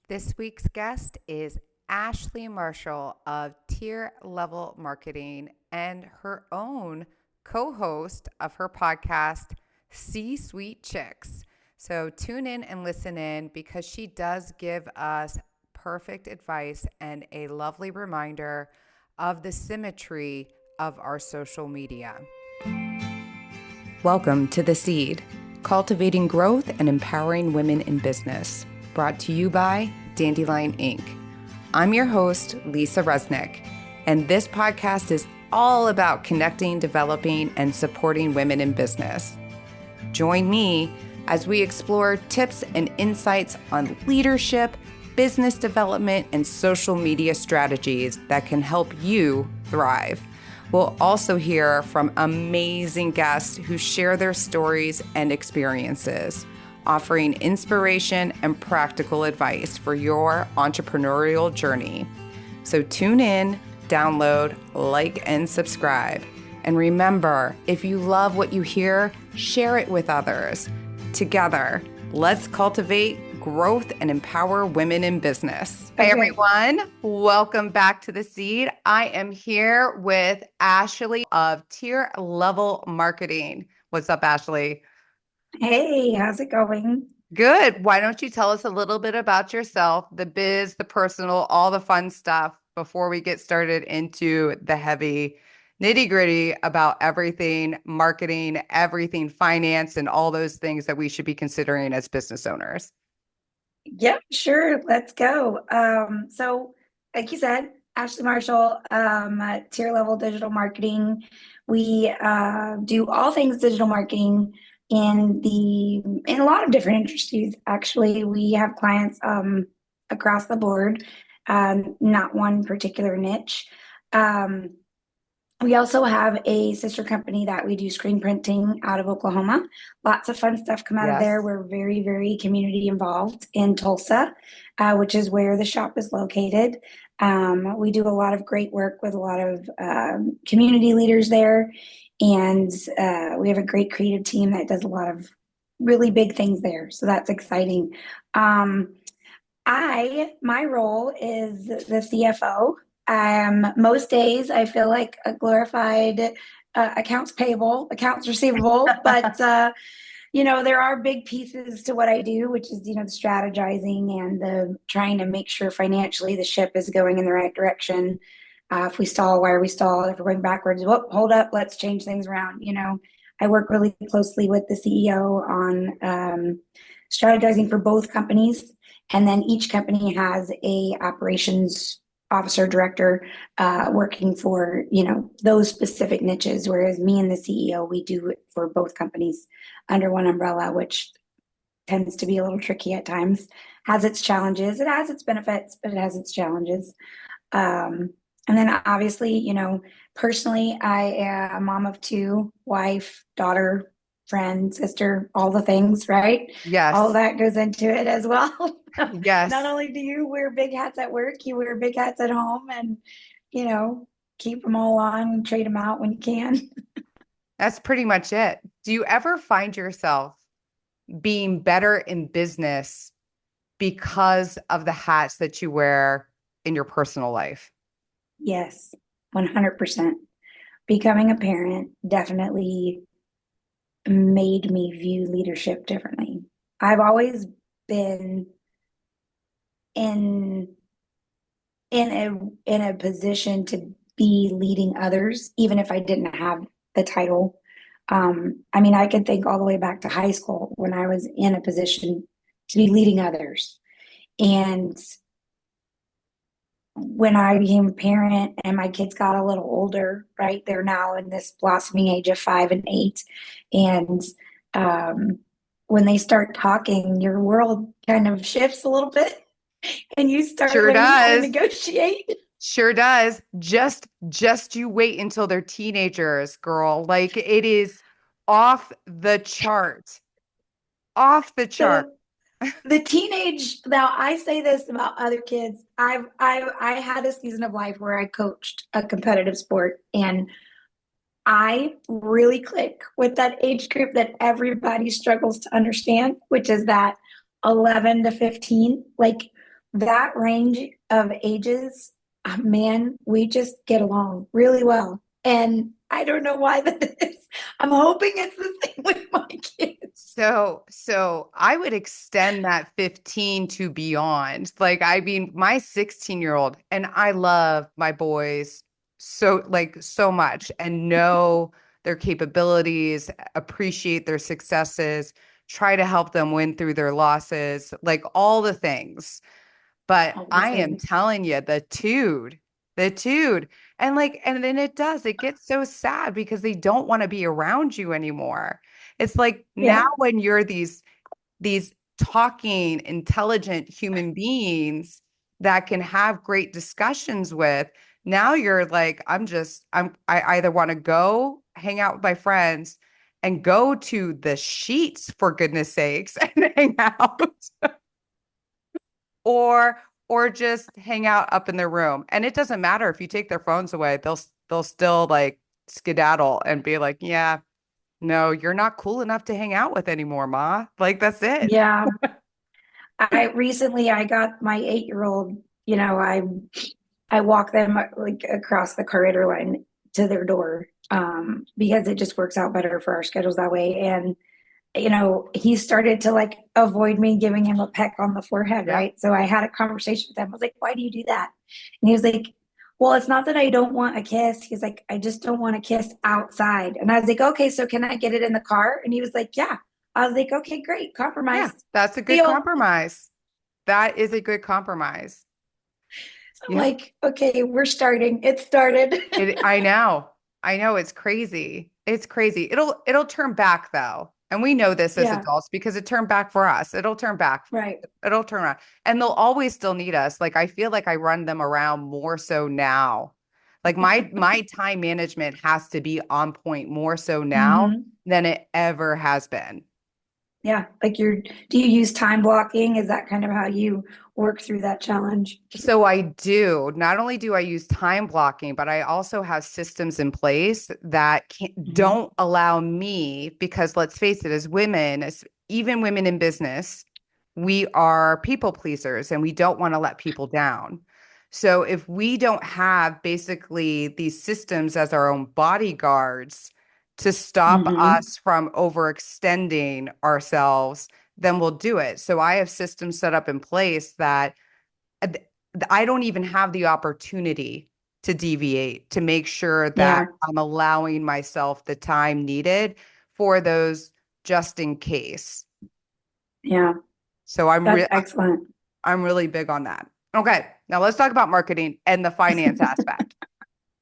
This week's guest is Ashlie Marshall of Tier Level Marketing and her own co host of her podcast, C Suite Chicks. So tune in and listen in because she does give us perfect advice and a lovely reminder of the symmetry of our social media. Welcome to The Seed, cultivating growth and empowering women in business. Brought to you by Dandelion-Inc. I'm your host, Lisa Resnick, and this podcast is all about connecting, developing, and supporting women in business. Join me as we explore tips and insights on leadership, business development, and social media strategies that can help you thrive. We'll also hear from amazing guests who share their stories and experiences, offering inspiration and practical advice for your entrepreneurial journey. So tune in, download, like, and subscribe. And remember, if you love what you hear, share it with others. Together, let's cultivate growth and empower women in business. Hey everyone, welcome back to The Seed. I am here with Ashlie of Tier Level Marketing. What's up, Ashlie? Hey, how's it going? Good. Why don't you tell us a little bit about yourself, the biz, the personal, all the fun stuff before we get started into the heavy nitty-gritty about everything marketing, everything finance, and all those things that we should be considering as business owners. Yep, sure. Let's go. So like you said, Ashlie Marshall, at Tier Level Digital Marketing. We do all things digital marketing in a lot of different industries. Actually, we have clients across the board, not one particular niche. Um, We also have a sister company that we do screen printing out of Oklahoma. Lots of fun stuff come out of there. Yes. We're very, very community involved in Tulsa, which is where the shop is located. We do a lot of great work with a lot of community leaders there. And we have a great creative team that does a lot of really big things there. So that's exciting. My role is the CFO. Most days I feel like a glorified accounts payable, accounts receivable, but there are big pieces to what I do, which is, the strategizing and the trying to make sure financially the ship is going in the right direction. If we stall, why are we stalled? If we're going backwards, whoop, hold up, let's change things around. I work really closely with the CEO on strategizing for both companies, and then each company has a operations officer director working for those specific niches, whereas me and the CEO, we do it for both companies under one umbrella, which tends to be a little tricky at times. Has its challenges, it has its benefits, but it has its challenges. And then obviously, personally, I am a mom of two, wife, daughter, friend, sister, all the things, right? All Yes. that goes into it as well. Not Yes. only do you wear big hats at work, you wear big hats at home, and, keep them all on, trade them out when you can. That's pretty much it. Do you ever find yourself being better in business because of the hats that you wear in your personal life? Yes, 100%. Becoming a parent definitely made me view leadership differently. I've always been in in a position to be leading others, even if I didn't have the title. I mean, I can think all the way back to high school when I was in a position to be leading others. And when I became a parent and my kids got a little older, right? They're now in this blossoming age of 5 and 8. And um, when they start talking, your world kind of shifts a little bit and you start Sure learning how to does. negotiate. Sure does. Just you wait until they're teenagers, girl. Like it is off the chart. Off the chart. So the teenage, now I say this about other kids. I had a season of life where I coached a competitive sport, and I really click with that age group that everybody struggles to understand, which is that 11 to 15. Like, that range of ages, man, we just get along really well. And I don't know why that is. I'm hoping it's the same with my kids. So I would extend that 15 to beyond. Like, I mean, my 16-year-old, and I love my boys so much and know their capabilities, appreciate their successes, try to help them win through their losses, like all the things. But All the I am things. telling you, the dude. And like, and then it gets so sad because they don't want to be around you anymore. It's like now Yeah. when you're these talking, intelligent human beings that can have great discussions with, now you're like, I either want to go hang out with my friends and go to the sheets for goodness sakes and hang out or or just hang out up in their room. And it doesn't matter if you take their phones away, they'll still like skedaddle and be like, "Yeah, no, you're not cool enough to hang out with anymore, Ma." Like that's it. Yeah. I got my 8-year-old, I walk them like across the corridor line to their door, because it just works out better for our schedules that way. And he started to like avoid me giving him a peck on the forehead, Yeah. right? So I had a conversation with him. I was like, why do you do that? And he was like, well, it's not that I don't want a kiss. He's like, I just don't want a kiss outside. And I was like, okay, so can I get it in the car? And he was like, yeah. I was like, okay, great, Yeah, compromise. that's a good Deal. compromise. That is a good compromise. So I'm Yeah. like, okay, we're starting. It started. I know. I know it's crazy. It's crazy. It'll turn back though. And we know this as Yeah, adults because it turned back for us. It'll turn back. right. It'll turn around. And they'll always still need us. Like I feel like I run them around more so now. Like my time management has to be on point more so now Hmm. than it ever has been. Yeah, like do you use time blocking? Is that kind of how you work through that challenge? So I do. Not only do I use time blocking, but I also have systems in place that Hmm. don't allow me, because let's face it, as women, even women in business, we are people pleasers and we don't want to let people down. So if we don't have basically these systems as our own bodyguards to stop Hmm. us from overextending ourselves, then we'll do it. So I have systems set up in place that uh, I don't even have the opportunity to deviate to make sure that Yeah, I'm allowing myself the time needed for those just in case. yeah, So that's excellent. I'm really big on that. Okay, now let's talk about marketing and the finance aspect.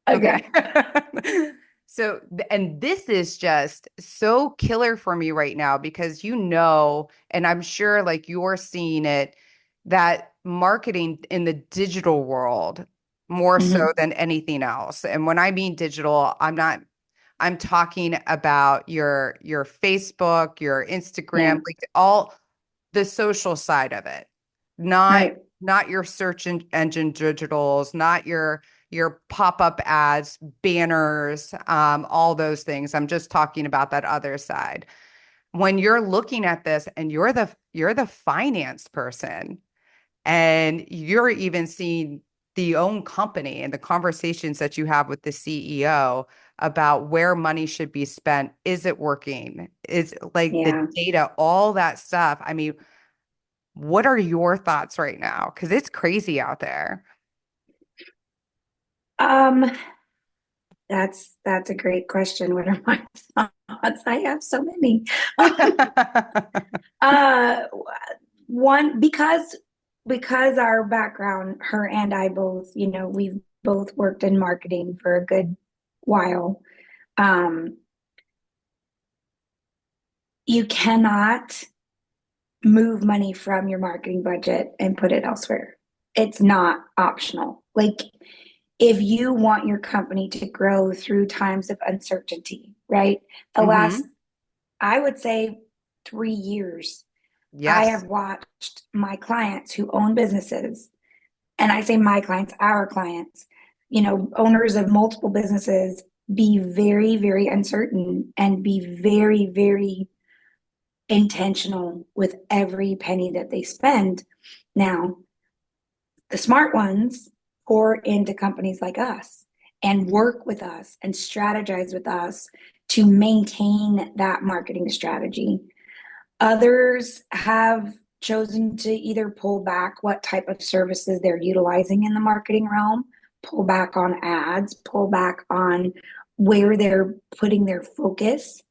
Okay. Okay. So, and this is just so killer for me right now because and I'm sure like you're seeing it, that marketing in the digital world more so Hmm. than anything else. And when I mean digital, I'm talking about your Facebook, your Instagram, Yeah, like all the social side of it, not right. not your engine digitals, not your pop-up ads, banners, all those things. I'm just talking about that other side. When you're looking at this and you're the finance person and you're even seeing the own company and the conversations that you have with the CEO about where money should be spent, is it working? Is like the Yeah. data, all that stuff. I mean, what are your thoughts right now? Because it's crazy out there. Um, that's a great question. What are my thoughts? I have so many. Uh, one because our background, her and I both, we've both worked in marketing for a good while. Um, you cannot move money from your marketing budget and put it elsewhere. It's not optional. Like if you want your company to grow through times of uncertainty, right? The last, Hmm. I would say 3 years, I Yes. have watched my clients who own businesses, and I say my clients, our clients, owners of multiple businesses, be very, very uncertain and be very, very intentional with every penny that they spend. Now, the smart ones pour into companies like us and work with us and strategize with us to maintain that marketing strategy. Others have chosen to either pull back what type of services they're utilizing in the marketing realm, pull back on ads, pull back on where they're putting their focus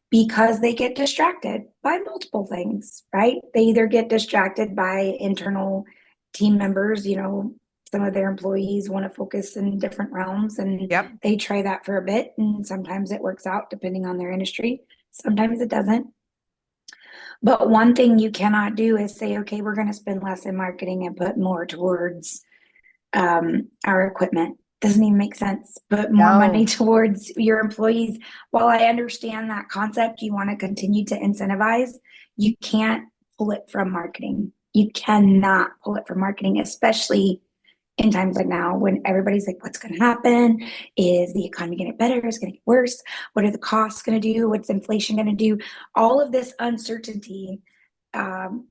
because they get distracted by multiple things, right? They either get distracted by internal team members, some of their employees want to focus in different realms and Yep. they try that for a bit. And sometimes it works out depending on their industry. Sometimes it doesn't. But one thing you cannot do is say, okay, we're going to spend less in marketing and put more towards our equipment. Doesn't even make sense. Put more money No. towards your employees. While I understand that concept, you want to continue to incentivize, you can't pull it from marketing. You cannot pull it from marketing, especially in times like now when everybody's like, what's going to happen? Is the economy going to get better? Is it going to get worse? What are the costs going to do? What's inflation going to do? All of this uncertainty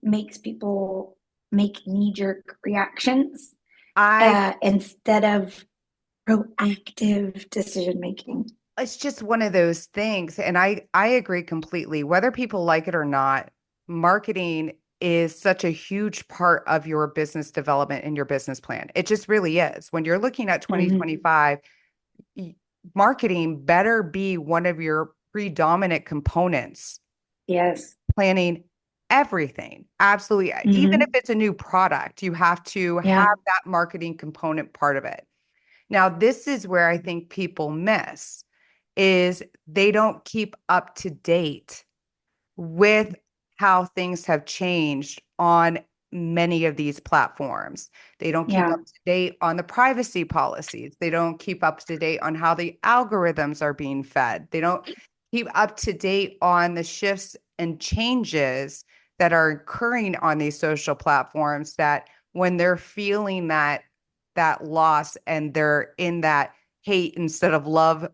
makes people make knee-jerk reactions I instead of proactive decision making. It's just one of those things. And I agree completely. Whether people like it or not, marketing is such a huge part of your business development and your business plan. It just really is. When you're looking at 2025, marketing better be one of your predominant components. Yes. Planning everything. Absolutely. Even if it's a new product, you have to Yeah. have that marketing component part of it. Now, this is where I think people miss is they don't keep up to date with how things have changed on many of these platforms. They don't keep Yeah. up to date on the privacy policies. They don't keep up to date on how the algorithms are being fed. They don't keep up to date on the shifts and changes that are occurring on these social platforms that when they're feeling that loss and they're in that hate instead of love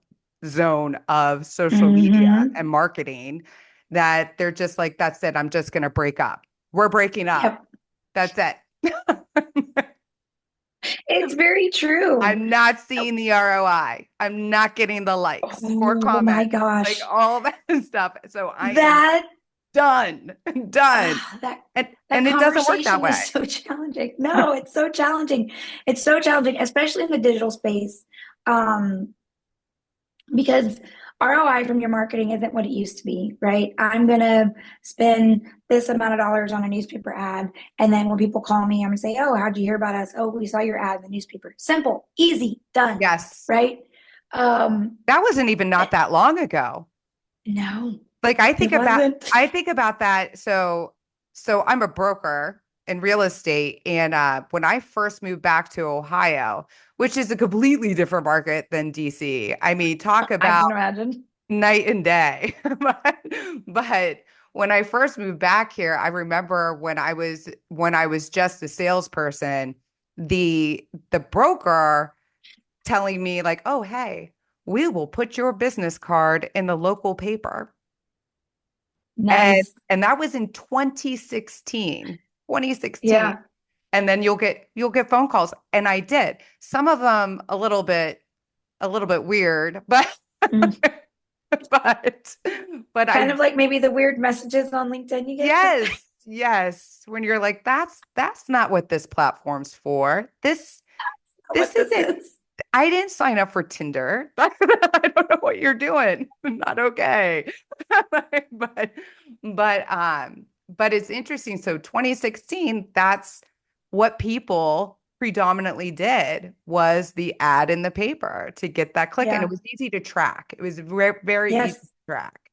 zone of social media and marketing, that they're just like, that's it. I'm just going to break up. We're breaking up. Yep. That's it. It's very true. I'm not seeing the ROI. I'm not getting the likes or Oh my comments, like gosh. all that stuff. So I am That done, done. that And it doesn't work that conversation way. is so challenging. No, it's so challenging. It's so challenging, especially in the digital space. Because ROI from your marketing isn't what it used to be, right? I'm going to spend this amount of dollars on a newspaper ad. And then when people call me, I'm going to say, oh, how'd you hear about us? Oh, we saw your ad in the newspaper. Simple, easy, done. Yes. Right. That wasn't even not that long ago. No, Like it wasn't. I think about that. So I'm a broker in real estate. And when I first moved back to Ohio, which is a completely different market than DC. I mean, talk I about can imagine. night and day. But when I first moved back here, I remember when I was just a salesperson, the broker telling me like, "Oh, hey, we will put your business card in the local paper." And Nice. that was in 2016. 2016. Yeah. And then you'll get phone calls. And I did. Some of them a little bit weird, but Mm. but Kind I of like maybe the weird messages on LinkedIn you get. yes, yes. When you're like, that's not what this platform's for. This What this isn't is. I didn't sign up for Tinder. I don't know what you're doing. Not okay. But but it's interesting. So 2016, that's what people predominantly did was the ad in the paper to get that click. And it Yeah. was easy to track. It was very, very easy to Yes. track.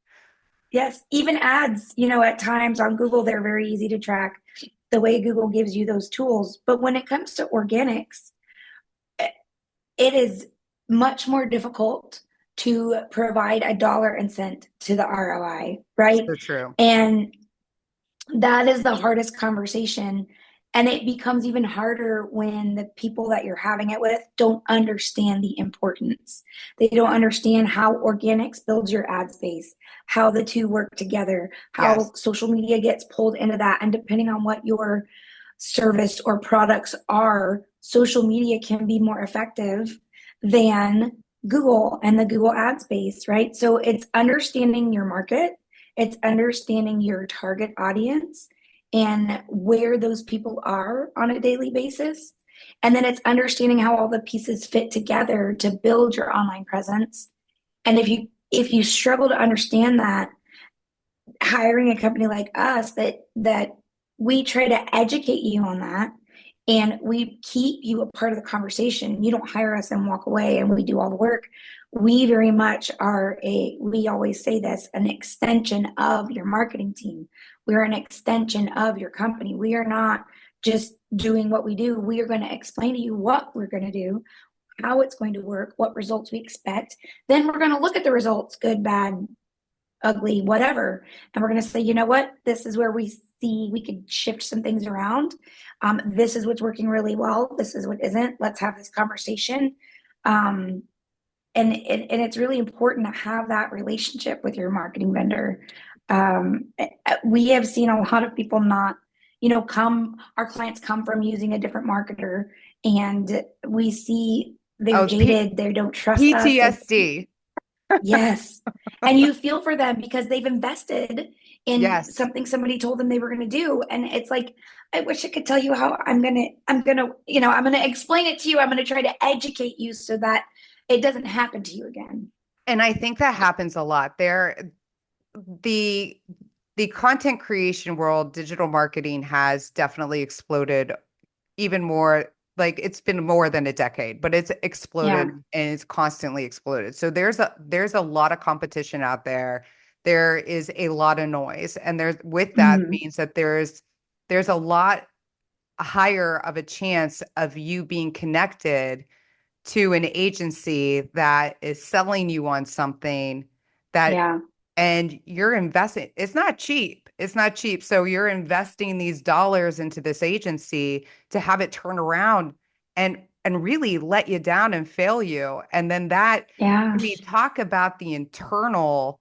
Yes. Even ads, at times on Google, they're very easy to track the way Google gives you those tools. But when it comes to organics, it is much more difficult to provide a dollar and cent to the ROI, right? So true. And that is the hardest conversation. And it becomes even harder when the people that you're having it with don't understand the importance. They don't understand how organics builds your ad space, how the two work together, how Yes. social media gets pulled into that. And depending on what your service or products are, social media can be more effective than Google and the Google ad space, right? So it's understanding your market, it's understanding your target audience and where those people are on a daily basis. And then it's understanding how all the pieces fit together to build your online presence. And if you struggle to understand that, hiring a company like us that we try to educate you on that and we keep you a part of the conversation. You don't hire us and walk away and we do all the work. We very much are we always say this, an extension of your marketing team. We're an extension of your company. We are not just doing what we do. We are going to explain to you what we're going to do, how it's going to work, what results we expect. Then we're going to look at the results, good, bad, ugly, whatever. And we're going to say, you know what, this is where we see we could shift some things around. This is what's working really well. This is what isn't. Let's have this conversation. And it's really important to have that relationship with your marketing vendor. We have seen a lot of people not, our clients come from using a different marketer and we see they're Oh, jaded, they don't trust us. PTSD. Yes. And you feel for them because they've invested in Yes. something somebody told them they were going to do. And it's like, I wish I could tell you how I'm going to, I'm going to explain it to you. I'm going to try to educate you so that it doesn't happen to you again. And I think that happens a lot. The content creation world, digital marketing has definitely exploded even more. Like it's been more than a decade, but it's exploded Yeah. and it's constantly exploded. So there's a lot of competition out there. There is a lot of noise, and there's with that Mhm. means that there's a lot higher of a chance of you being connected to an agency that is selling you on something that Yeah. and you're investing. It's not cheap. It's not cheap. So you're investing these dollars into this agency to have it turn around and really let you down and fail you. And then Yeah. I mean, talk about the internal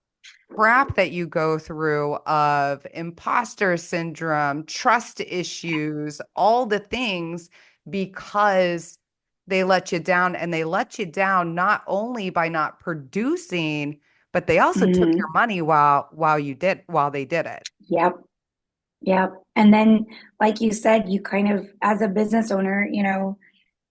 crap that you go through of imposter syndrome, trust issues, all the things because they let you down, and they let you down not only by not producing, but they also took your Mhm. money while they did it. Yep. Yep. And then, like you said, you kind of, as a business owner,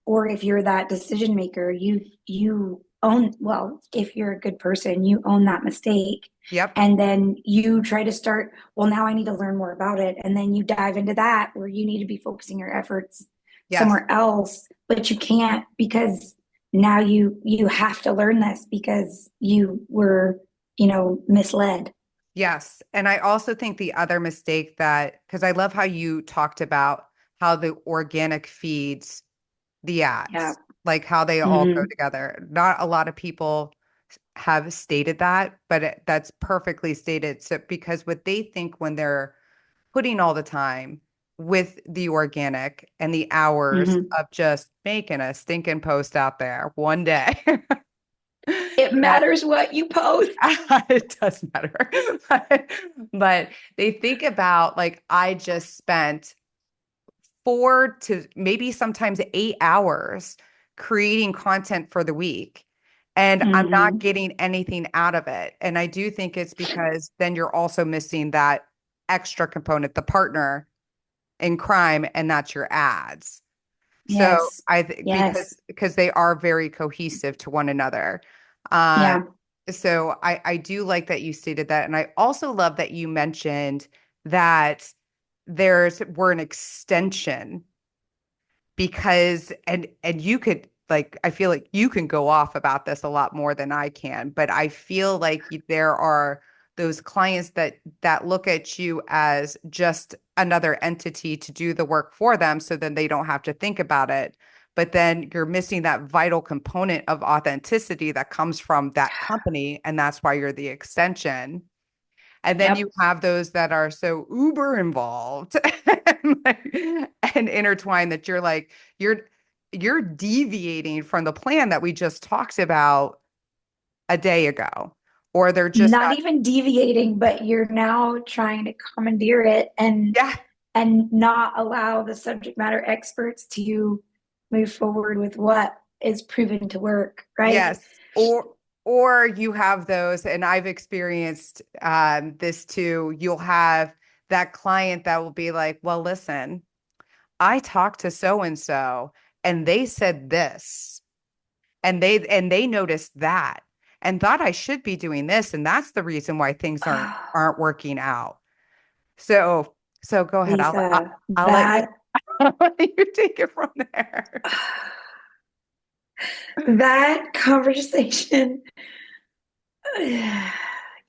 or if you're that decision maker, you own, well, if you're a good person, you own that mistake. Yep. And then you try to start, well, now I need to learn more about it. And then you dive into that where you need to be focusing your efforts Yes. somewhere else, but you can't because now you have to learn this because you were, misled. Yes. And I also think the other mistake because I love how you talked about how the organic feeds the Yeah. ads, like how they all go Hmm. together. Not a lot of people have stated that, but that's perfectly stated. So, because what they think when they're putting all the time with the organic and the hours Hmm. of just making a stinking post out there one day, It that matters what you post. it does matter. But they think about like, I just spent 4 to maybe sometimes 8 hours creating content for the week. And I'm not Hmm. getting anything out of it. And I do think it's because then you're also missing that extra component, the partner in crime, and that's your ads. So Yes. I think Yes. because they are very cohesive to one another. Uh, Yeah. so I do like that you stated that. And I also love that you mentioned that we're an extension because and you could like I feel like you can go off about this a lot more than I can, but I feel like there are those clients that look at you as just another entity to do the work for them so then they don't have to think about it. But then you're missing that vital component of authenticity that comes from that company, and that's why you're the extension. And then you Yep. have those that are so uber involved and intertwined that you're like, you're deviating from the plan that we just talked about a day ago. Or they're just Not not, even deviating, but you're now trying to commandeer it and yeah, and not allow the subject matter experts to move forward with what is proven to work, right? Yes. Or you have those, and I've experienced this too. You'll have that client that will be like, well, listen, I talked to so and so and they said this and they noticed that and thought I should be doing this. And that's the reason why things aren't working out. So so go ahead. Lisa, I'll let you that I'll let you take it from there. that conversation,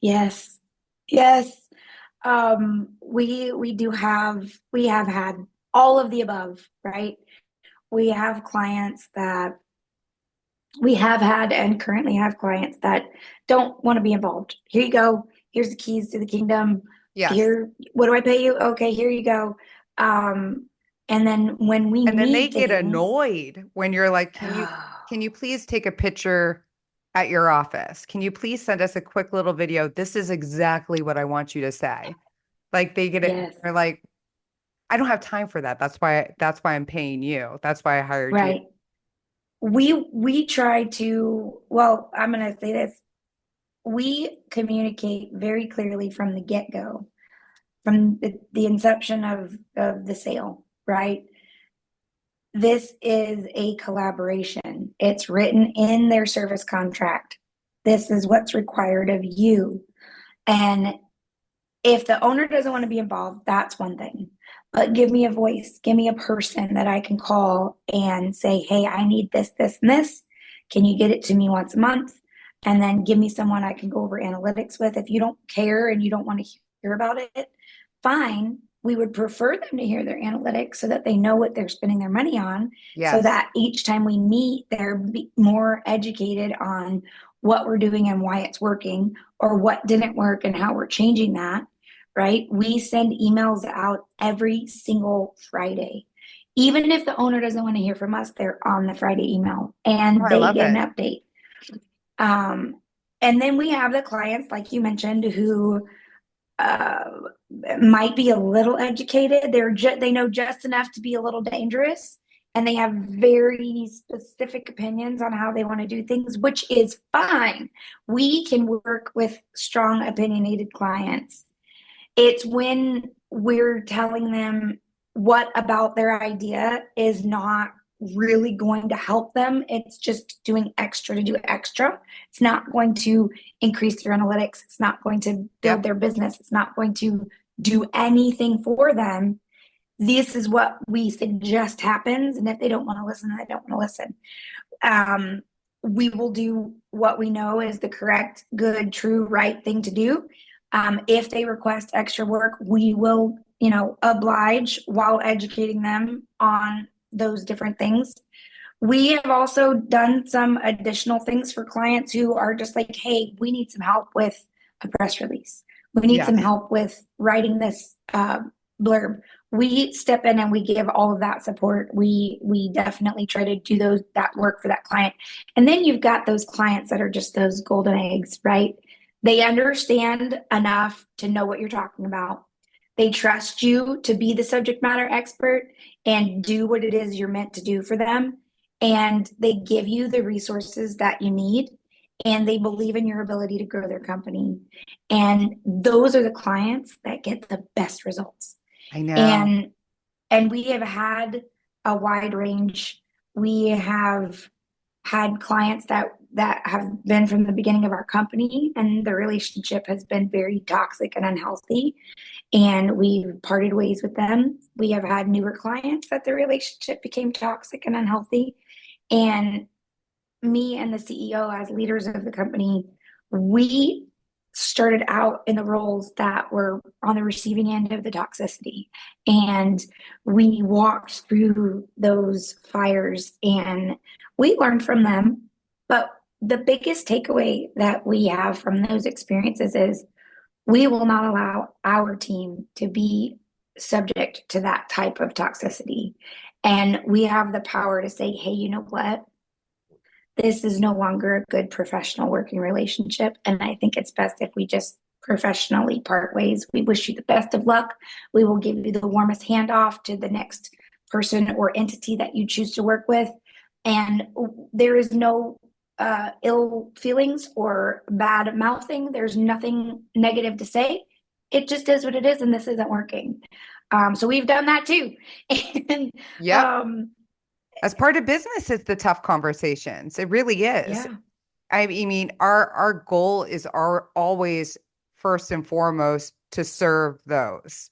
yes, yes. We have had all of the above, right? We have clients that we have had and currently have clients that don't want to be involved. Here you go. Here's the keys to the kingdom. Yes. Here, what do I pay you? Okay, here you go. Um, and then when we And then they need get things, annoyed when you're like, can you please take a picture at your office? Can you please send us a quick little video? This is exactly what I want you to say. Like they get it, yes, they're like, I don't have time for that. That's why I'm paying you. That's why I hired you. right. We try to, well, I'm gonna say this. We communicate very clearly from the get-go, from the inception of the sale, right? This is a collaboration. It's written in their service contract. This is what's required of you. And if the owner doesn't want to be involved, that's one thing. But give me a voice, give me a person that I can call and say, hey, I need this, this, and this. Can you get it to me once a month? And then give me someone I can go over analytics with. If you don't care and you don't want to hear about it, fine. We would prefer them to hear their analytics so that they know what they're spending their money on, so Yes. that each time we meet, they're more educated on what we're doing and why it's working, or what didn't work and how we're changing that, right? We send emails out every single Friday. Even if the owner doesn't want to hear from us, they're on the Friday email Oh, and I they love get an it. update. Um, and then we have the clients, like you mentioned, who uh, might be a little educated. They know just enough to be a little dangerous, and they have very specific opinions on how they want to do things, which is fine. We can work with strong, opinionated clients. It's when we're telling them what about their idea is not really going to help them. It's just doing extra to do extra. It's not going to increase their analytics. It's not going to build Yep. their business. It's not going to do anything for them. This is what we suggest happens. And if they don't want to listen, they don't want to listen. Um, we will do what we know is the correct, good, true, right thing to do. If they request extra work, we will, oblige while educating them on those different things. We have also done some additional things for clients who are just like, hey, we need some help with a press release. We need some Yes. help with writing this blurb. We step in and we give all of that support. We definitely try to do that work for that client. And then you've got those clients that are just those golden eggs, right? They understand enough to know what you're talking about. They trust you to be the subject matter expert and do what it is you're meant to do for them, and they give you the resources that you need, and they believe in your ability to grow their company. And those are the clients that get the best results. I know. And we have had a wide range. We have had clients that have been from the beginning of our company, and the relationship has been very toxic and unhealthy, and we've parted ways with them. We have had newer clients that the relationship became toxic and unhealthy, and me and the CEO, as leaders of the company, we started out in the roles that were on the receiving end of the toxicity. And we walked through those fires and we learned from them. But the biggest takeaway that we have from those experiences is we will not allow our team to be subject to that type of toxicity. And we have the power to say, hey, you know what? This is no longer a good professional working relationship. And I think it's best if we just professionally part ways. We wish you the best of luck. We will give you the warmest handoff to the next person or entity that you choose to work with. And there is no ill feelings or bad mouthing. There's nothing negative to say. It just is what it is, and this isn't working. So we've done that too. And Yep. As part of business, it's the tough conversations. It really is. yeah. I mean, our goal is always first and foremost to serve those. Yes.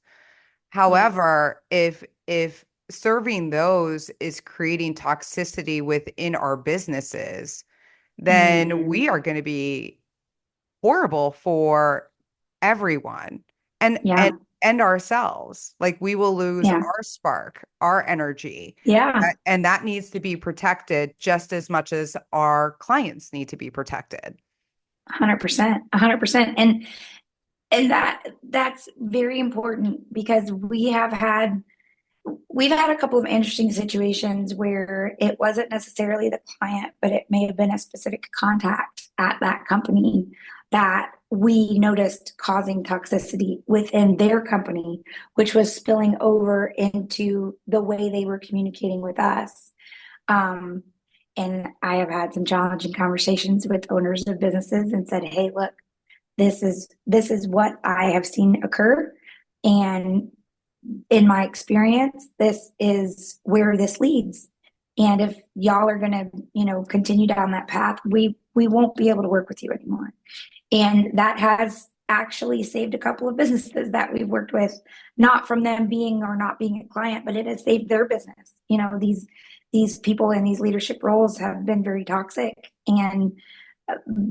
However, if serving those is creating toxicity within our businesses, then Mm-hmm. we are going to be horrible for everyone and Yeah. and ourselves. Like we will lose Yeah. our spark, our energy. Yeah. And that needs to be protected just as much as our clients need to be protected. 100%. 100%. And that's very important because we've had a couple of interesting situations where it wasn't necessarily the client, but it may have been a specific contact at that company that we noticed causing toxicity within their company, which was spilling over into the way they were communicating with us. Um, and I have had some challenging conversations with owners of businesses and said, "Hey, look, this is what I have seen occur, and in my experience, this is where this leads. And if y'all are going to, continue down that path, we won't be able to work with you anymore." And that has actually saved a couple of businesses that we've worked with, not from them being or not being a client, but it has saved their business. These people in these leadership roles have been very toxic, and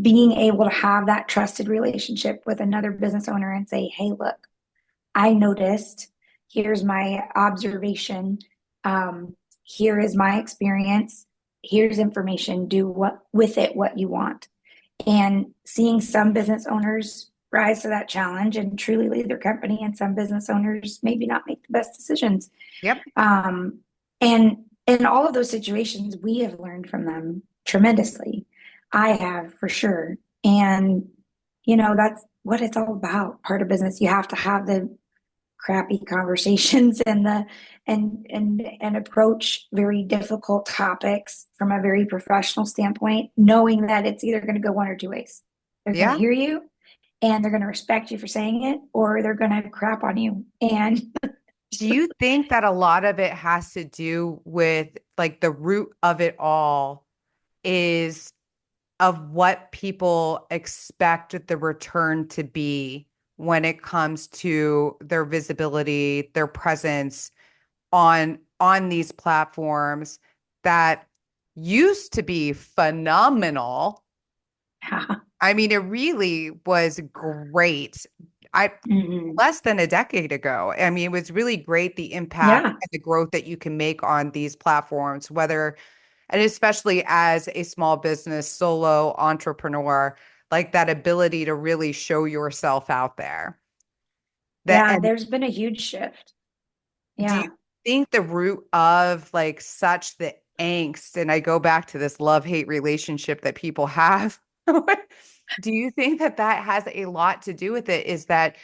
being able to have that trusted relationship with another business owner and say, "Hey, look, I noticed. Here's my observation. Here is my experience. Here's information. Do what with it what you want." And seeing some business owners rise to that challenge and truly lead their company, and some business owners maybe not make the best decisions. Yep. And in all of those situations, we have learned from them tremendously. I have for sure. And that's what it's all about. Part of business, you have to have the crappy conversations and approach very difficult topics from a very professional standpoint, knowing that it's either going to go one or two ways. They're going to Yeah. hear you and they're going to respect you for saying it, or they're going to crap on you. And Do you think that a lot of it has to do with like the root of it all is of what people expect the return to be when it comes to their visibility, their presence on these platforms that used to be phenomenal? yeah. I mean, it really was great. I Mhm. less than a decade ago. I mean, it was really great the impact Yeah. and the growth that you can make on these platforms, whether and especially as a small business solo entrepreneur, like that ability to really show yourself out there. That Yeah. and There's been a huge shift. do you Yeah. think the root of like such the angst, and I go back to this love-hate relationship that people have, do you think that that has a lot to do with it? Is that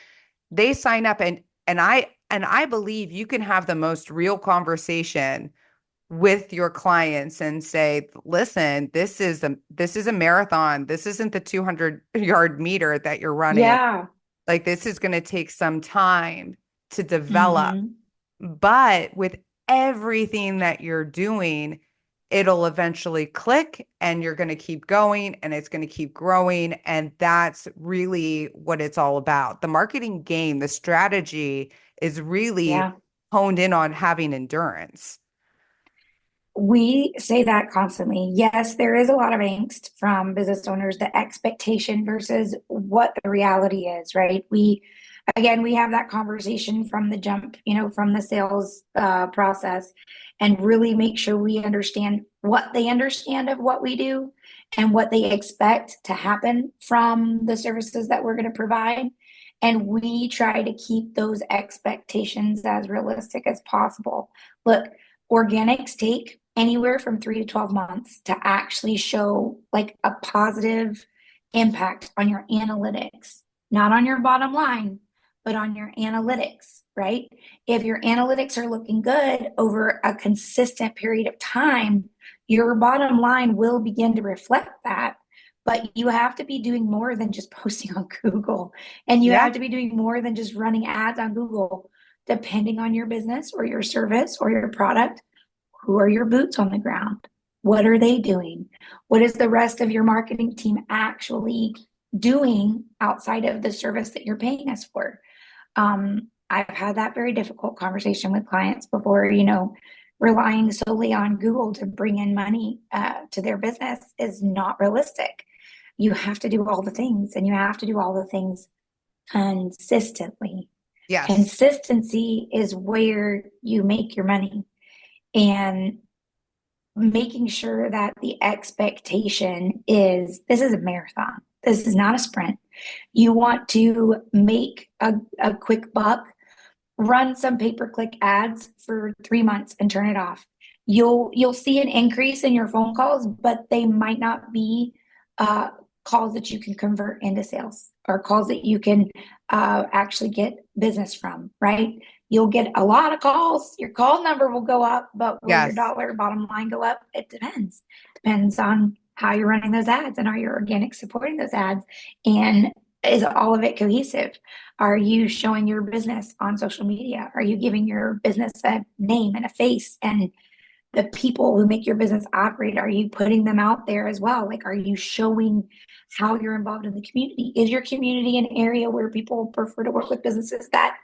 they sign up and I believe you can have the most real conversation with your clients and say, listen, this is a marathon. This isn't the 200-yard meter that you're running. Yeah. Like this is going to take some time to develop. Hmm. But with everything that you're doing, it'll eventually click and you're going to keep going and it's going to keep growing. And that's really what it's all about. The marketing game, the strategy is really Yeah. honed in on having endurance. We say that constantly. Yes, there is a lot of angst from business owners, the expectation versus what the reality is, right? We have that conversation from the jump, from the sales process, and really make sure we understand what they understand of what we do and what they expect to happen from the services that we're going to provide. And we try to keep those expectations as realistic as possible. Look, organics take anywhere from 3 to 12 months to actually show like a positive impact on your analytics. not on your bottom line, but on your analytics, right? If your analytics are looking good over a consistent period of time, your bottom line will begin to reflect that. But you have to be doing more than just posting on Google, and you Yeah. have to be doing more than just running ads on Google, depending on your business or your service or your product. Who are your boots on the ground? What are they doing? What is the rest of your marketing team actually doing outside of the service that you're paying us for? I've had that very difficult conversation with clients before, relying solely on Google to bring in money to their business is not realistic. You have to do all the things, and you have to do all the things consistently. Yes. Consistency is where you make your money, and making sure that the expectation is this is a marathon. This is not a sprint. You want to make a quick buck, run some pay-per-click ads for 3 months and turn it off. You'll see an increase in your phone calls, but they might not be calls that you can convert into sales, or calls that you can actually get business from, right? You'll get a lot of calls. Your call number will go up, but will your Yes. dollar bottom line go up? It depends. Depends on how you're running those ads, and are your organic supporting those ads, and is all of it cohesive? Are you showing your business on social media? Are you giving your business a name and a face? And the people who make your business operate, are you putting them out there as well? Like, are you showing how you're involved in the community? Is your community an area where people prefer to work with businesses that,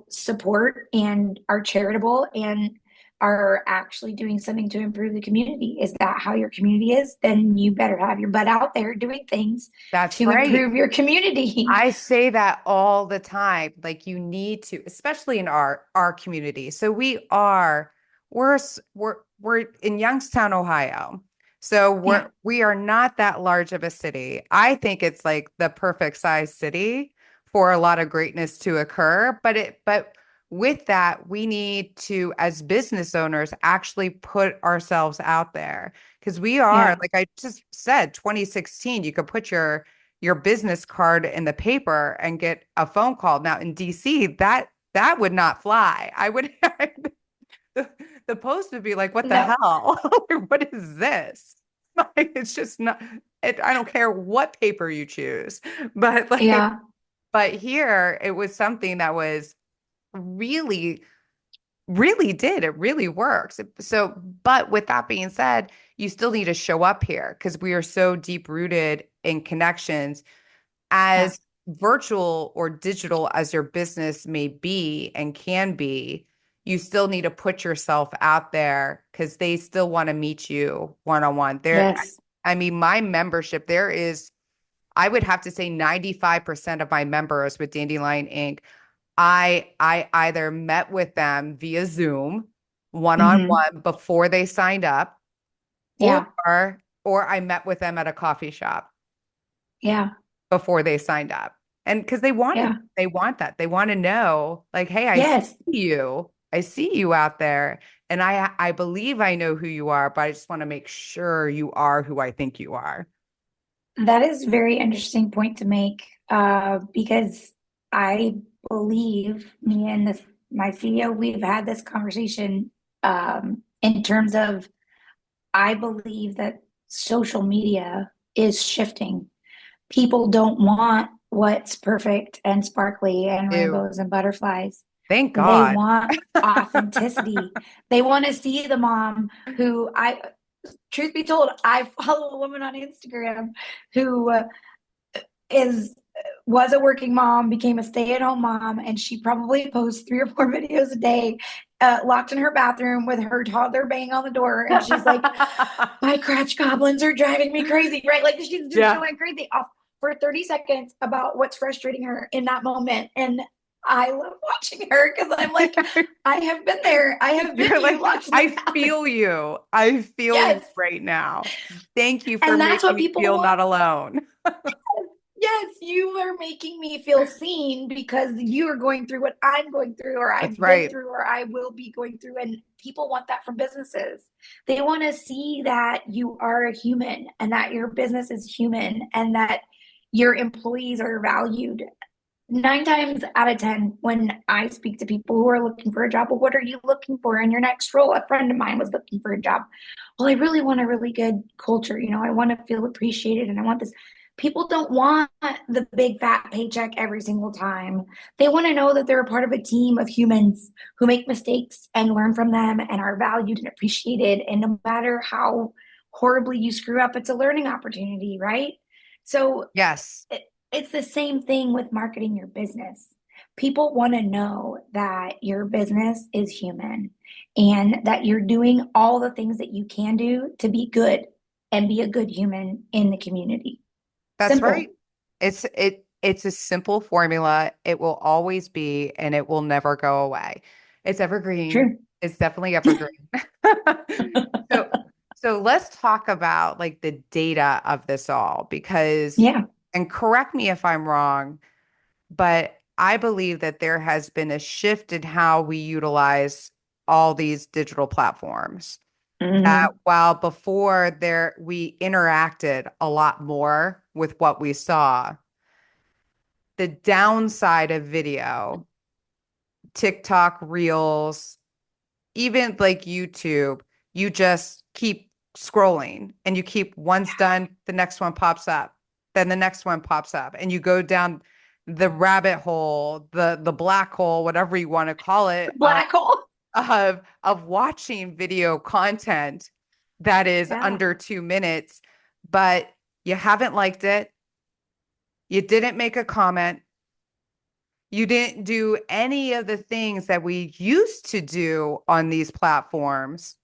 support and are charitable and are actually doing something to improve the community? Is that how your community is? Then you better have your butt out there doing things That's to right. improve your community. I say that all the time. Like you need to, especially in our community. So we're in Youngstown, Ohio. So Yeah. we are not that large of a city. I think it's like the perfect size city for a lot of greatness to occur. But with that, we need to, as business owners, actually put ourselves out there because we are, Yeah. like I just said, 2016, you could put your business card in the paper and get a phone call. Now in DC, that would not fly. I would the, the post would be like, what the No. hell? What is this? Like, it's just not I don't care what paper you choose. But Yeah. but here it was something that was really really did. It really works. So, but with that being said, you still need to show up here because we are so deep rooted in connections Yeah. as virtual or digital as your business may be and can be, you still need to put yourself out there because they still want to meet you one on one. Yes. I mean, my membership, I would have to say 95% of my members with Dandelion-Inc. I either met with them via Zoom one on Hmm. one before they signed up, or Yeah. or I met with them at a coffee shop Yeah. before they signed up. And because Yeah. they want that. They want to know, like, hey, I see Yes. you. I see you out there. And I believe I know who you are, but I just want to make sure you are who I think you are. That is a very interesting point to make, because I believe me and my CEO, we've had this conversation in terms of, I believe that social media is shifting. People don't want what's perfect and sparkly and Ew. rainbows and butterflies. Thank They God. want authenticity. They want to see the mom who truth be told, I follow a woman on Instagram who is was a working mom, became a stay-at-home mom, and she probably posts 3 or 4 videos a day, locked in her bathroom with her toddler banging on the door, and she's like, "My crotch goblins are driving me crazy," right? Like she's just Yeah. going crazy off for 30 seconds about what's frustrating her in that moment, and I love watching her because I'm like, I have been there. I have been You're you like, locked in the I bathroom. feel you. I feel you Yes, right now. Thank you for and that's making what me people feel want. not alone. Yes, you are making me feel seen because you are going through what I'm going through, or That's I've been right. through, or I will be going through. And people want that from businesses. They want to see that you are a human and that your business is human and that your employees are valued. 9 times out of 10, when I speak to people who are looking for a job, well, what are you looking for in your next role? A friend of mine was looking for a job. Well, I really want a really good culture. I want to feel appreciated and I want this. People don't want the big fat paycheck every single time. They want to know that they're a part of a team of humans who make mistakes and learn from them and are valued and appreciated. And no matter how horribly you screw up, it's a learning opportunity, right? So Yes, it's the same thing with marketing your business. People want to know that your business is human and that you're doing all the things that you can do to be good and be a good human in the community. that's right. Simple. It's a simple formula. It will always be, and it will never go away. It's evergreen. True. It's definitely evergreen. So so let's talk about like the data of this all because, Yeah. and correct me if I'm wrong, but I believe that there has been a shift in how we utilize all these digital platforms. That Hmm. while before there we interacted a lot more with what we saw, the downside of video, TikTok, Reels, even like YouTube, you just keep scrolling and you keep one's done, the next one pops up, then the next one pops up, and you go down the rabbit hole, the black hole, whatever you want to call it, Black hole. of watching video content that is Yeah. under 2 minutes, but you haven't liked it, you didn't make a comment, you didn't do any of the things that we used to do on these platforms,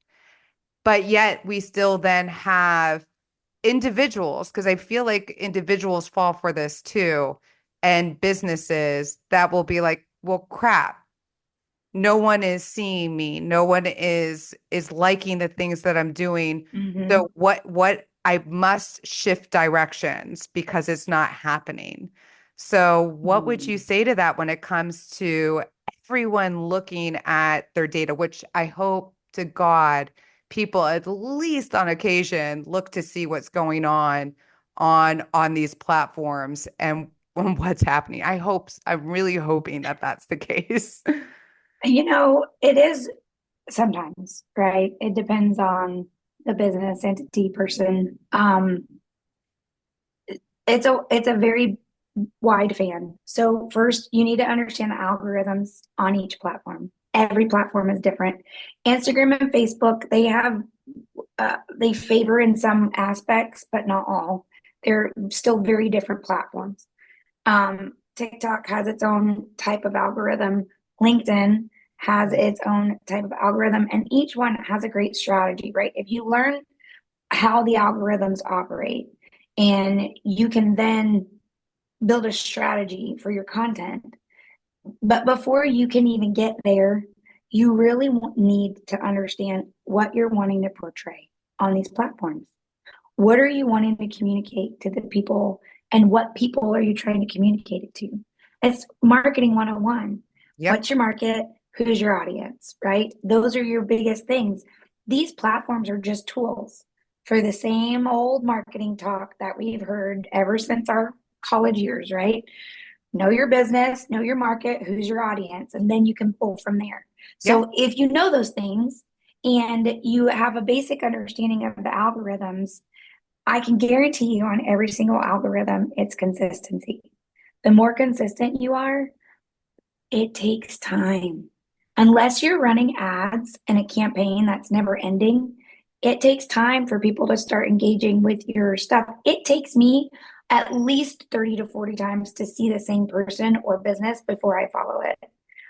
but yet we still then have individuals, because I feel like individuals fall for this too, and businesses that will be like, well, crap, no one is seeing me, no one is liking the things that I'm doing, Hmm. so what I must shift directions because it's not happening. So what would you say to that when it comes to everyone looking at their data, which I hope to God people at least on occasion look to see what's going on these platforms and what's happening. I'm really hoping that that's the case. It is sometimes, right? It depends on the business entity person. It's a very wide fan. So first, you need to understand the algorithms on each platform. Every platform is different. Instagram and Facebook, they favor in some aspects, but not all. They're still very different platforms. TikTok has its own type of algorithm. LinkedIn has its own type of algorithm, and each one has a great strategy, right? If you learn how the algorithms operate, and you can then build a strategy for your content. But before you can even get there, you really need to understand what you're wanting to portray on these platforms. What are you wanting to communicate to the people, and what people are you trying to communicate it to? It's marketing 101. Yep. What's your market? Who's your audience, right? Those are your biggest things. These platforms are just tools for the same old marketing talk that we've heard ever since our college years, right? Know your business, know your market, who's your audience, and then you can pull from there. Yeah. So if you know those things and you have a basic understanding of the algorithms, I can guarantee you on every single algorithm, it's consistency. The more consistent you are, it takes time. Unless you're running ads and a campaign that's never ending, it takes time for people to start engaging with your stuff. It takes me at least 30 to 40 times to see the same person or business before I follow it.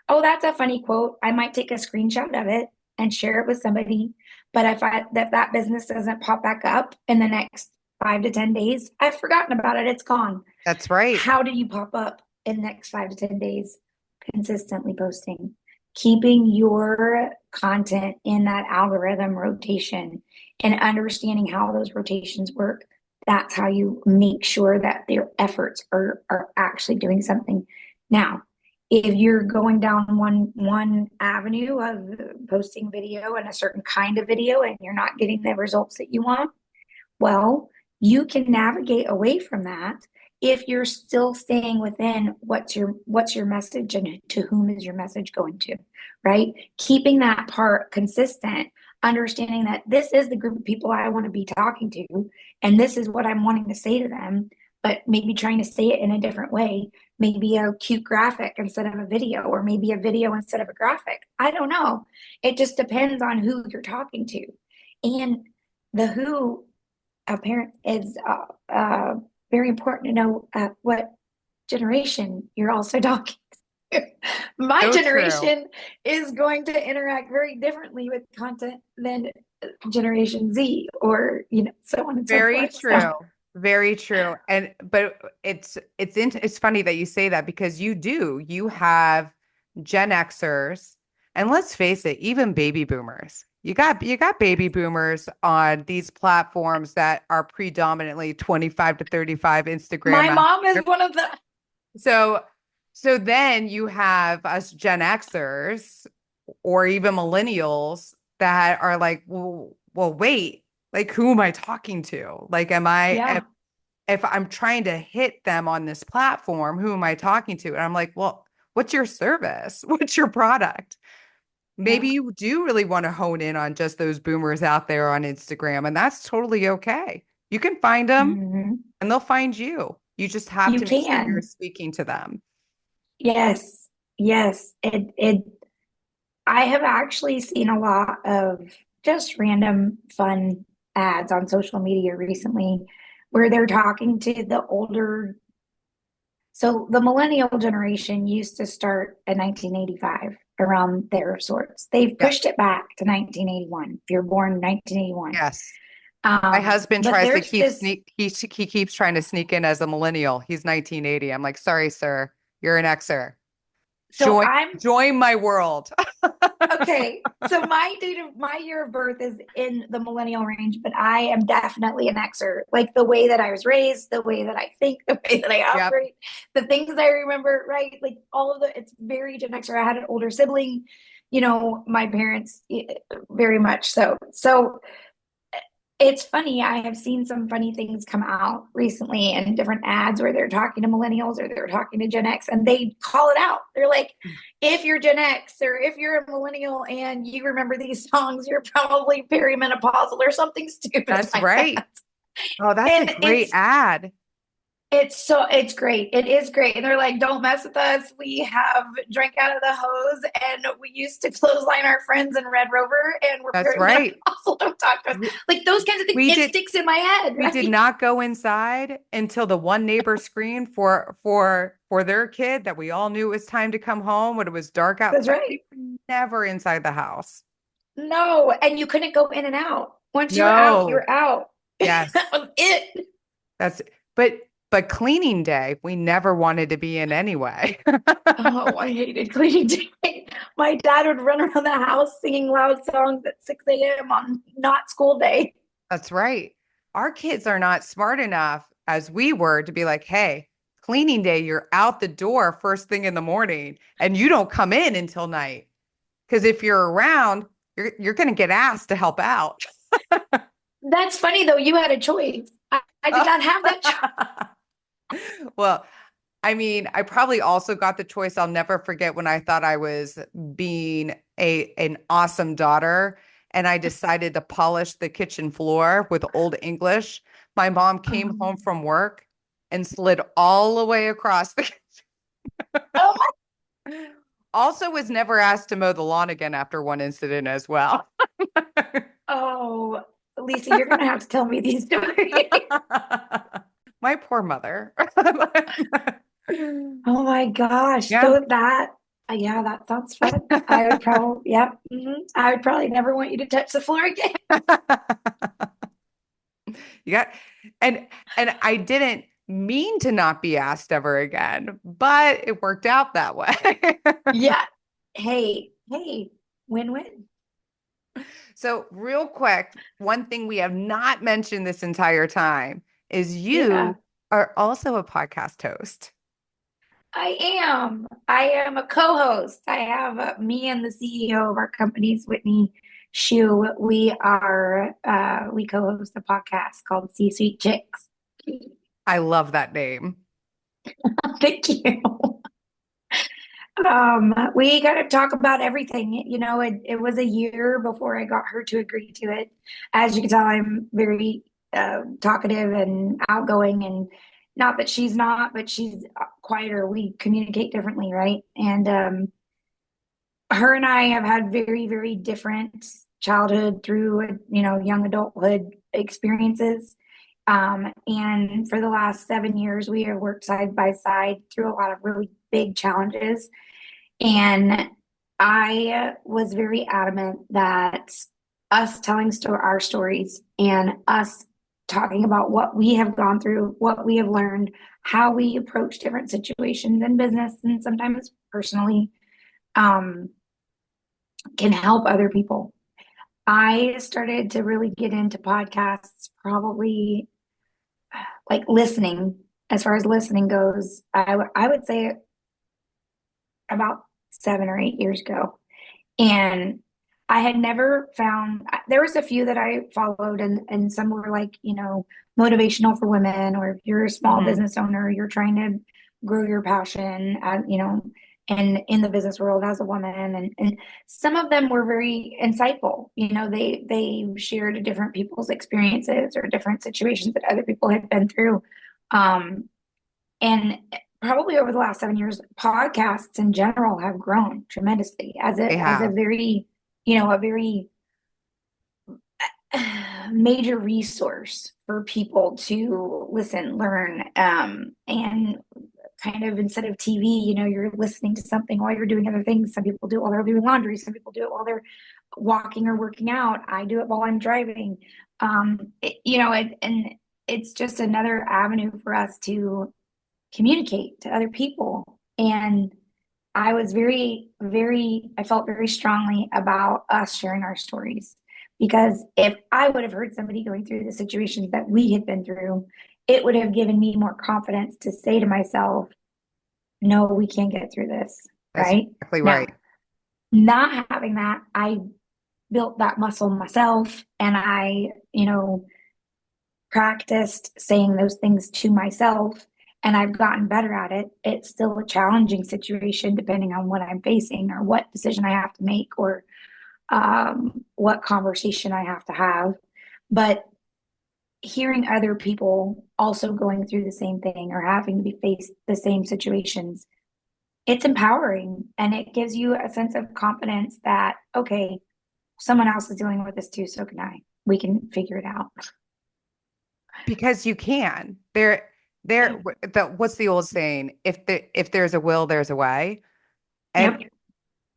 Oh, that's a funny quote. I might take a screenshot of it and share it with somebody. But if that business doesn't pop back up in the next 5 to 10 days, I've forgotten about it. It's gone. That's right. How do you pop up in the next 5 to 10 days? Consistently posting, keeping your content in that algorithm rotation and understanding how those rotations work. That's how you make sure that their efforts are actually doing something. Now, if you're going down one avenue of posting video and a certain kind of video and you're not getting the results that you want, well, you can navigate away from that if you're still staying within what's your message and to whom is your message going to, right? Keeping that part consistent, understanding that this is the group of people I want to be talking to, and this is what I'm wanting to say to them, but maybe trying to say it in a different way, maybe a cute graphic instead of a video, or maybe a video instead of a graphic. I don't know. It just depends on who you're talking to. And the who apparent is very important to know what generation you're also talking to. My So true. generation is going to interact very differently with content than Generation Z, or so on and so Very forth. So true. Very true. And but it's funny that you say that because you have Gen Xers, and let's face it, even baby boomers. You got baby boomers on these platforms that are predominantly 25 to 35 my Instagram. mom is one of the. So so then you have us Gen Xers or even millennials that are like, well, wait, like who am I talking to? Like, Yeah. if I'm trying to hit them on this platform, who am I talking to? And I'm like, well, what's your service? What's your product? Yeah. Maybe you do really want to hone in on just those boomers out there on Instagram, and that's totally okay. You can find them Hmm. and they'll find you. You just have You to make sure you're can. speaking to them. Yes. Yes. It I have actually seen a lot of just random fun ads on social media recently where they're talking to the older. So the millennial generation used to start in 1985, around their sorts. They've Yeah. pushed it back to 1981, if you're born in 1981. Yes. My husband But tries to there's keep this. sneak he keeps trying to sneak in as a millennial. He's 1980. I'm like, sorry, sir, you're an Xer. So Join I'm join my world. Okay, so my year of birth is in the millennial range, but I am definitely an Xer. Like the way that I was raised, the way that I think, the way that I Yep. operate, the things I remember, right? Like all of it's very Gen Xer. I had an older sibling, my parents very much so. So it's funny. I have seen some funny things come out recently in different ads where they're talking to millennials or they're talking to Gen X, and they call it out. They're like, if you're Gen X or if you're a millennial and you remember these songs, you're probably perimenopausal or something stupid That's like right. that. Oh, that's a And great ad. it's great. It is great. And they're like, don't mess with us. We have drank out of the hose and we used to clothesline our friends in Red Rover and we're That's right. perimenopausal. Don't talk to us. We, Like those kinds of things. we It did sticks in my head, we did right? not go inside until the one neighbor screamed for their kid that we all knew it was time to come home when it was dark That's outside. right. We were never inside the house. No, and you couldn't go in and out. Once you were out, No. you're out. Yes. That was it. That's but cleaning day, we never wanted to be in anyway. Oh, I hated cleaning day. My dad would run around the house singing loud songs at 6 a.m. on not school day. That's right. Our kids are not smart enough as we were to be like, hey, cleaning day, you're out the door first thing in the morning and you don't come in until night. Because if you're around, you're going to get asked to help out. That's funny though. You had a choice. I did not have that choice. Well, I mean, I probably also got the choice. I'll never forget when I thought I was being an awesome daughter and I decided to polish the kitchen floor with Old English. My mom came home from work and slid all the way across the Oh, also was never asked to mow the lawn again after one incident as well. oh, Lisa, you're gonna have to tell me these stories. My poor mother. Oh my gosh. Yeah. So yeah, that sounds fun. I would probably, yeah, I would probably never want you to touch the floor again. You got and I didn't mean to not be asked ever again, but it worked out that way. Yeah. Hey, win-win. So, real quick, one thing we have not mentioned this entire time is Yeah, you are also a podcast host. I am. I am a co-host. I have me and the CEO of our companies, Whitney Shu. We co-host a podcast called C-Suite Chicks. I love that name. Thank you. We got to talk about everything. It was a year before I got her to agree to it. As you can tell, I'm very talkative and outgoing, and not that she's not, but she's quieter. We communicate differently, right? And her and I have had very, very different childhood through, young adulthood experiences. And for the last 7 years, we have worked side by side through a lot of really big challenges. And I was very adamant that us telling our stories and us talking about what we have gone through, what we have learned, how we approach different situations in business and sometimes personally, um, can help other people. I started to really get into podcasts probably like listening, as far as listening goes. I would say about 7 or 8 years ago. And I had never found, there was a few that I followed, and some were like, motivational for women, or if you're a small business owner, you're trying to grow your passion, and in the business world as a woman. And some of them were very insightful. They shared different people's experiences or different situations that other people had been through. And probably over the last 7 years, podcasts in general have grown tremendously as a very, a very major resource for people to listen, learn, and kind of instead of TV, you're listening to something while you're doing other things. Some people do it while they're doing laundry. Some people do it while they're walking or working out. I do it while I'm driving. And it's just another avenue for us to communicate to other people. And I was I felt very strongly about us sharing our stories, because if I would have heard somebody going through the situations that we had been through, it would have given me more confidence to say to myself, no, we can't get through this. That's Right exactly now, right. not having that, I built that muscle myself, and I, practiced saying those things to myself, and I've gotten better at it. It's still a challenging situation depending on what I'm facing or what decision I have to make, or what conversation I have to have. But hearing other people also going through the same thing or having to be faced the same situations, it's empowering, and it gives you a sense of confidence that, okay, someone else is dealing with this too, so can I. We can figure it out. Because you can. What's the old saying? If there's a will, there's a way. And Yep.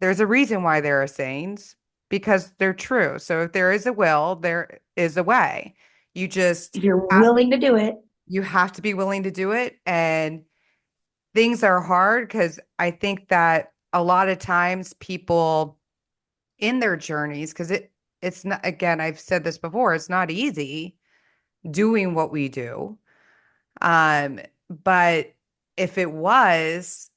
there's a reason why there are sayings, because they're true. So if there is a will, there is a way. You just If you're have, willing to do it. you have to be willing to do it. And things are hard because I think that a lot of times people in their journeys, because it's not, again, I've said this before, it's not easy doing what we do. Um, but if it was,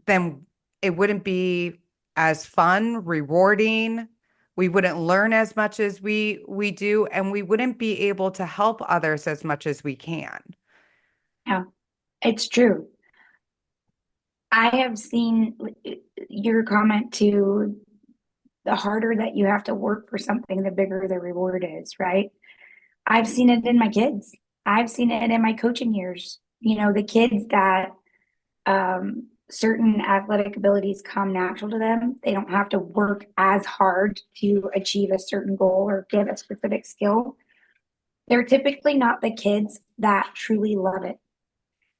then it wouldn't be as fun, rewarding. We wouldn't learn as much as we do, and we wouldn't be able to help others as much as we can. Yeah, it's true. I have seen your comment to the harder that you have to work for something, the bigger the reward is, right? I've seen it in my kids. I've seen it in my coaching years. The kids that certain athletic abilities come natural to them, they don't have to work as hard to achieve a certain goal or get a specific skill. They're typically not the kids that truly love it.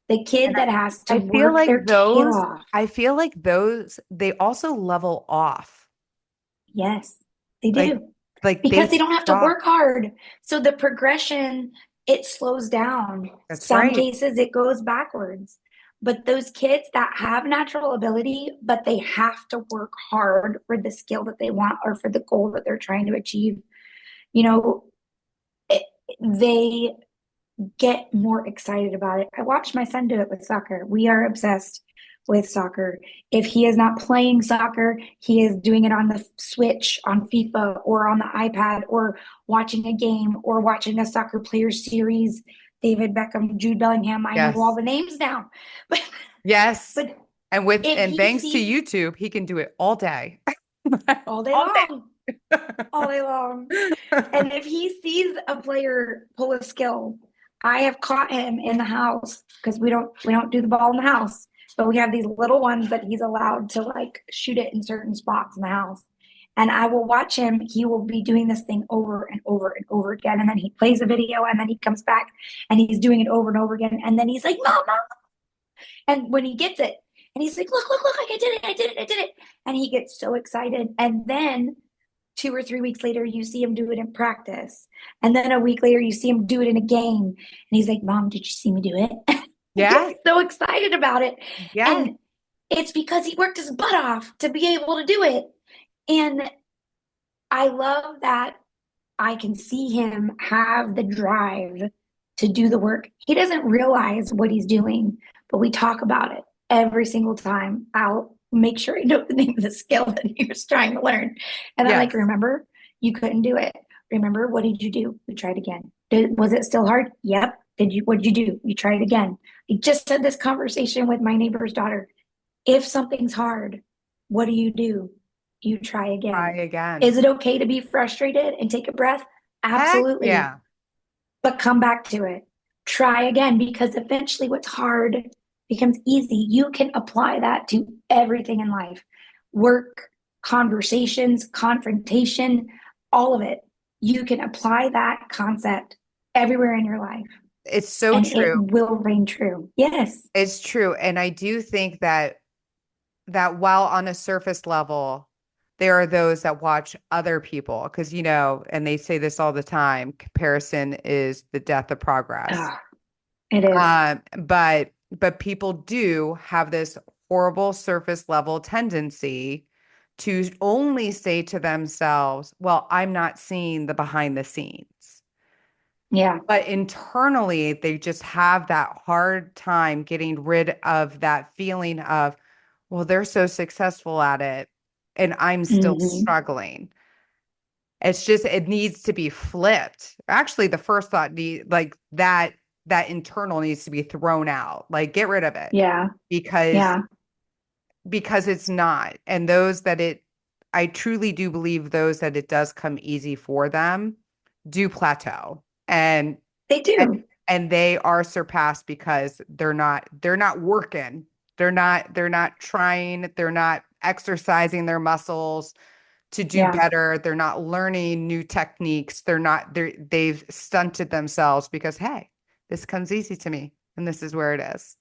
The And kid that has to I feel work like their tail those, off. I feel like those, they also level off. Yes, they Like, do. like they Because they don't have to stop. work hard. So the progression, it slows down. That's Some right. cases it goes backwards. But those kids that have natural ability, but they have to work hard for the skill that they want or for the goal that they're trying to achieve, you know, it, they get more excited about it. I watched my son do it with soccer. We are obsessed with soccer. If he is not playing soccer, he is doing it on the Switch, on FIFA, or on the iPad, or watching a game, or watching a soccer player series. David Beckham, Jude Bellingham. I know all Yes. the names now. But Yes. but if And he thanks to sees YouTube, he can do it all day. all day All long, day. all day long. And if he sees a player pull a skill, I have caught him in the house because we don't do the ball in the house, but we have these little ones that he's allowed to like shoot it in certain spots in the house. And I will watch him. He will be doing this thing over and over and over again. And then he plays a video and then he comes back and he's doing it over and over again. And then he's like, Mom, Mom. And when he gets it, and he's like, look, look, look, I did it, I did it, I did it. And he gets so excited. And then 2 or 3 weeks later, you see him do it in practice. And then a week later, you see him do it in a game. And he's like, Mom, did you see me do it? He Yes. gets so excited about it. Yes. And it's because he worked his butt off to be able to do it. And I love that I can see him have the drive to do the work. He doesn't realize what he's doing, but we talk about it every single time. I'll make sure I know the name of the skill that he was trying to learn. And I'm like, Yes. remember, you couldn't do it. Remember, what did you do? We tried again. Was it still hard? Yep. What did you do? You tried again. I just had this conversation with my neighbor's daughter. If something's hard, what do? You try Try again. again. Is it okay to be frustrated and take a breath? Heck Absolutely. yeah. But come back to it. Try again because eventually what's hard becomes easy. You can apply that to everything in life: work, conversations, confrontation, all of it. You can apply that concept everywhere in your life It's so and it true. will reign true. Yes. It's true. And I do think that while on a surface level, there are those that watch other people because, and they say this all the time, comparison is the death of progress. Oh, it is. But people do have this horrible surface level tendency to only say to themselves, well, I'm not seeing the behind the scenes. Yeah. But internally, they just have that hard time getting rid of that feeling of, well, they're so successful at it and I'm still Mm-hmm. struggling. It's just, it needs to be flipped. Actually, the first thought like that internal needs to be thrown out. Like get rid of it Yeah. because Yeah. it's not. And I truly do believe those that it does come easy for them do plateau. They And do. and they are surpassed because they're not working. They're not trying, they're not exercising their muscles to do Yeah. better. They're not learning new techniques. They've stunted themselves because, hey, this comes easy to me and this is where it is.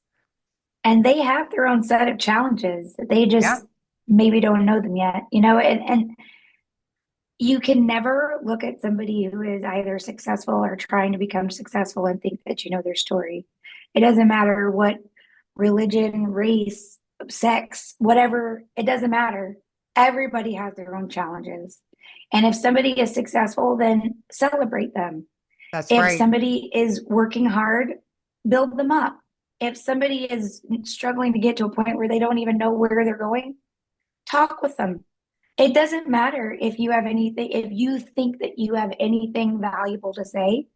And they have their own set of challenges. They Yeah. just maybe don't know them yet, and you can never look at somebody who is either successful or trying to become successful and think that you know their story. It doesn't matter what religion, race, sex, whatever, it doesn't matter. Everybody has their own challenges. And if somebody is successful, then celebrate them. That's If right. somebody is working hard, build them up. If somebody is struggling to get to a point where they don't even know where they're going, talk with them. It doesn't matter if you have anything, if you think that you have anything valuable to say,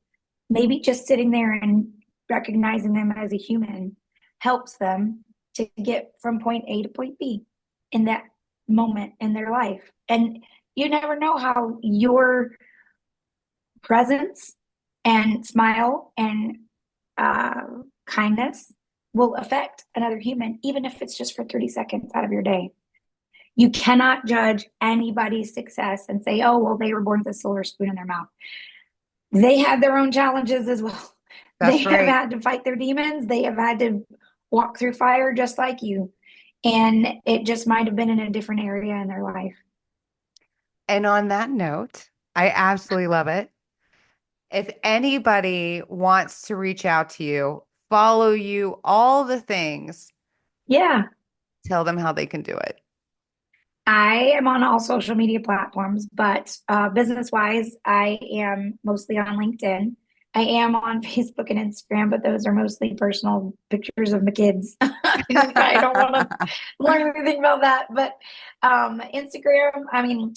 maybe just sitting there and recognizing them as a human helps them to get from point A to point B in that moment in their life. And you never know how your presence and smile and uh, kindness will affect another human, even if it's just for 30 seconds out of your day. You cannot judge anybody's success and say, oh, well, they were born with a silver spoon in their mouth. They had their own challenges as well. They That's have right. had to fight their demons. They have had to walk through fire just like you. And it just might have been in a different area in their life. And on that note, I absolutely love it. If anybody wants to reach out to you, follow you, all the things, Yeah. tell them how they can do it. I am on all social media platforms, but business wise, I am mostly on LinkedIn. I am on Facebook and Instagram, but those are mostly personal pictures of my kids. I don't want to learn anything about that. But Instagram, I mean,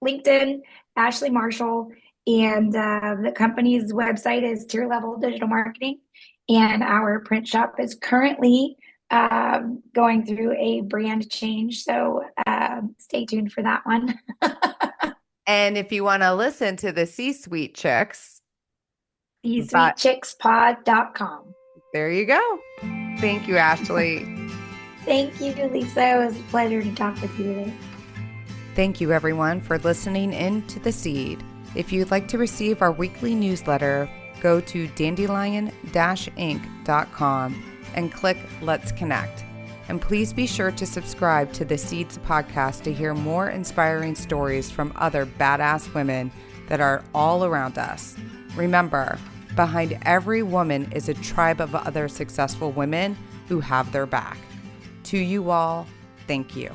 LinkedIn, Ashlie Marshall. And the company's website is Tier Level Digital Marketing. And our print shop is currently going through a brand change. So stay tuned for that one. And if you want to listen to the C-Suite Chicks, thesweetchickspod.com. there you go. Thank you, Ashlie. Thank you, Lisa. It was a pleasure to talk with you today. Thank you, everyone, for listening in to The Seed. If you'd like to receive our weekly newsletter, go to Dandelion-Inc.com and click Let's Connect. And please be sure to subscribe to The Seeds podcast to hear more inspiring stories from other badass women that are all around us. Remember, behind every woman is a tribe of other successful women who have their back. To you all, thank you.